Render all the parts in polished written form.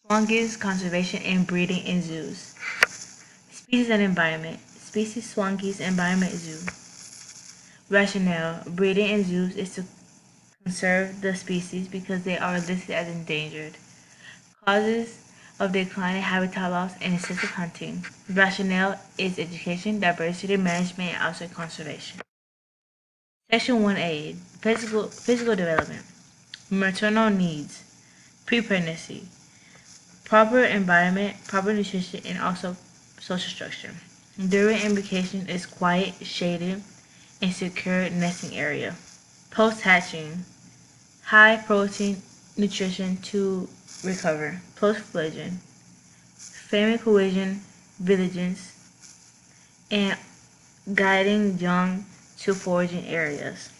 Swan-geese conservation and breeding in zoos. Species and environment. Species swan-geese environment zoo. Rationale. Breeding in zoos is to conserve the species because they are listed as endangered. Causes of decline in habitat loss and excessive hunting. Rationale is education, diversity management, and also conservation. Section 1A. Physical development. Maternal needs. Pre-pregnancy. Proper environment, proper nutrition, and also social structure. During imbrication is quiet, shaded, and secure nesting area. Post-hatching. High protein nutrition to recover. Post-fledging. Family cohesion, vigilance, and guiding young to foraging areas.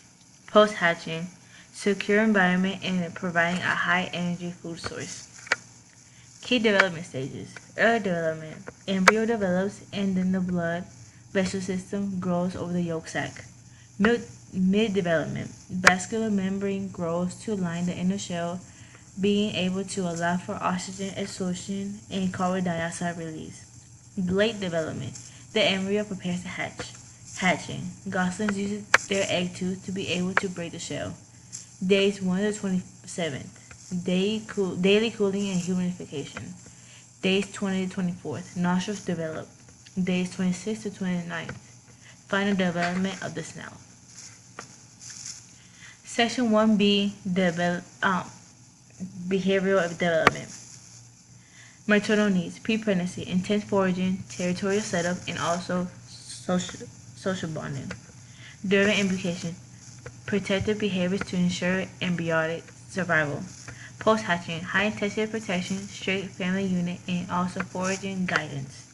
Post-hatching. Secure environment and providing a high-energy food source. Key development stages. Early development. Embryo develops and then the blood vessel system grows over the yolk sac. Mid-development. Vascular membrane grows to line the inner shell, being able to allow for oxygen absorption and carbon dioxide release. Late development. The embryo prepares to hatch. Hatching. Goslings use their egg tooth to be able to break the shell. Days 1 to 27. Daily cooling and humanification. Days 20 to 24th. Nostrils develop. Days 26 to 29th. Final development of the snout. Section 1B. Behavioral development. Maternal needs. Pre-pregnancy. Intense foraging, territorial setup, and also social bonding. During imbrication. Protective behaviors to ensure embryonic survival. Post-hatching, high-intensity protection, strict family unit, and also foraging guidance.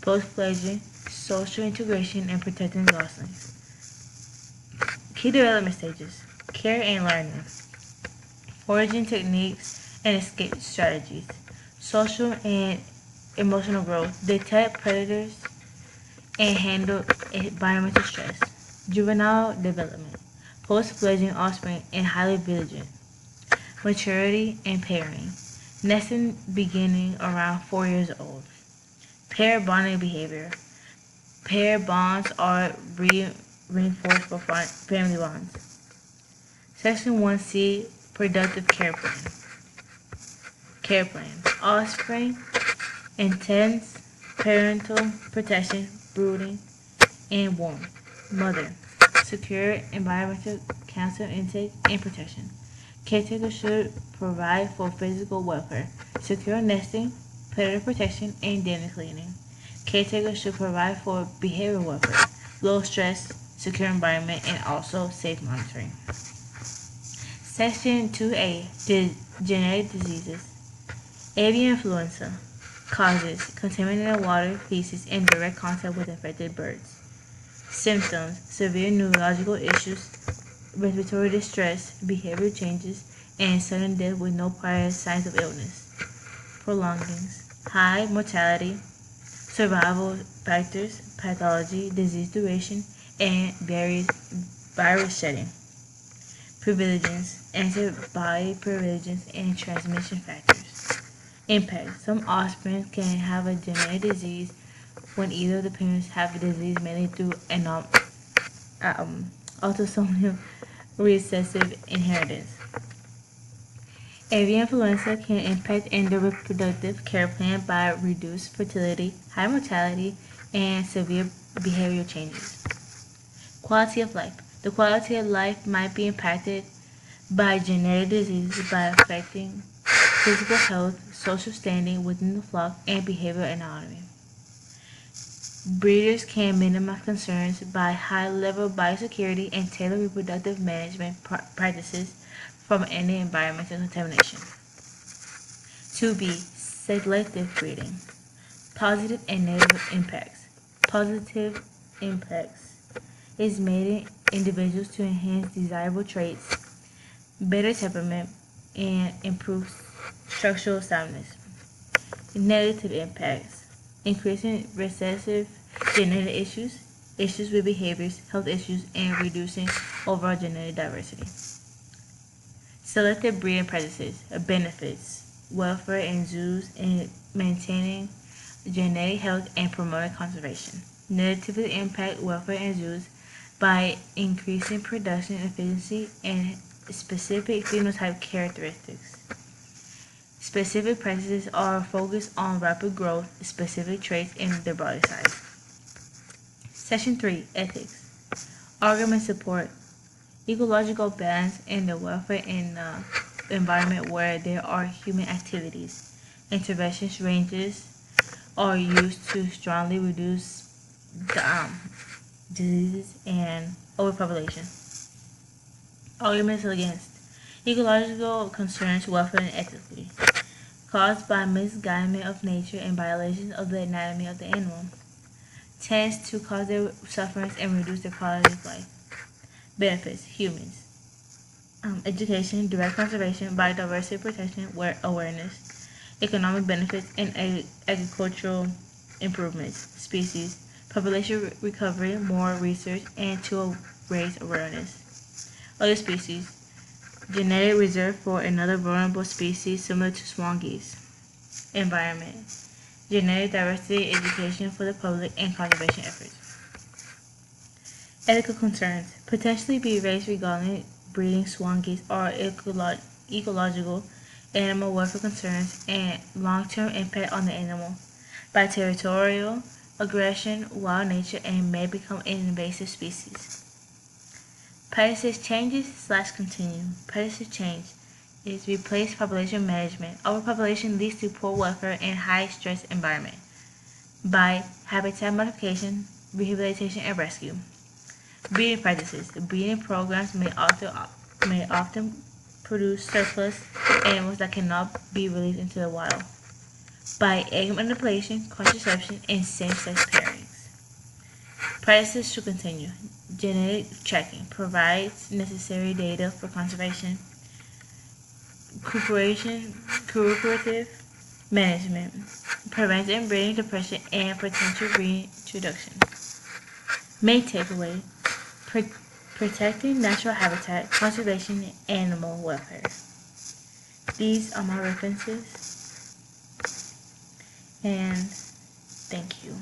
Post-fledging, social integration and protecting goslings. Key development stages. Care and learning. Foraging techniques and escape strategies. Social and emotional growth. Detect predators and handle environmental stress. Juvenile development. Post-fledging offspring and highly vigilant. Maturity and pairing. Nesting beginning around 4 years old. Pair bonding behavior. Pair bonds are reinforced for family bonds. Section 1C. Productive care plan. Care plan. Offspring, intense parental protection, brooding, and warmth. Mother. Secure environmental counsel intake and protection. Caretaker should provide for physical welfare, secure nesting, predator protection, and den cleaning. Caretaker should provide for behavioral welfare, low stress, secure environment, and also safe monitoring. Section 2A. Genetic diseases. Avian influenza. Causes. Contaminated water, feces, and direct contact with infected birds. Symptoms. Severe neurological issues, respiratory distress, behavior changes, and sudden death with no prior signs of illness. Prolongings. High mortality, survival factors, pathology, disease duration, and various virus shedding. Privileges, antibody privileges, and transmission factors. Impact. Some offspring can have a genetic disease when either of the parents have a disease mainly through an autosomal recessive inheritance. Avian influenza can impact the reproductive care plan by reduced fertility, high mortality, and severe behavioral changes. Quality of life. The quality of life might be impacted by genetic diseases by affecting physical health, social standing within the flock, and behavioral autonomy. Breeders can minimize concerns by high-level biosecurity and tailor reproductive management practices from any environmental contamination. 2B. Selective breeding. Positive and negative impacts. Positive impacts is mating individuals to enhance desirable traits, better temperament, and improve structural soundness. Negative impacts. Increasing recessive genetic issues, issues with behaviors, health issues, and reducing overall genetic diversity. Selective breeding practices. Benefits. welfare in zoos and maintaining genetic health and promoting conservation. Negatively impact welfare in zoos by increasing production efficiency and specific phenotype characteristics. Specific practices are focused on rapid growth, specific traits in their body size. Section 3, Ethics. Argument support ecological balance and the welfare in the environment where there are human activities. Interventions ranges are used to strongly reduce the, diseases and overpopulation. Arguments against ecological concerns, welfare and ethically caused by misguidement of nature and violations of the anatomy of the animal, tends to cause their sufferance and reduce their quality of life. Benefits, humans. Education, direct conservation, biodiversity protection, awareness, economic benefits, and agricultural improvements. Species, population recovery, more research, and to raise awareness. Other species, genetic reserve for another vulnerable species similar to swan geese. Environment, genetic diversity, education for the public, and conservation efforts. Ethical concerns, potentially be raised regarding breeding swan geese or ecological animal welfare concerns and long-term impact on the animal by territorial aggression, wild nature, and may become an invasive species. Practices changes / continue. Practices change is replace population management. Overpopulation leads to poor welfare and high stress environment by habitat modification, rehabilitation, and rescue. Breeding practices. Breeding programs may often produce surplus animals that cannot be released into the wild by egg manipulation, contraception, and same-sex pairings. Practices should continue. Genetic tracking provides necessary data for conservation. Cooperative management prevents inbreeding, depression, and potential reintroduction. Main takeaway: protecting natural habitat, conservation, and animal welfare. These are my references, and thank you.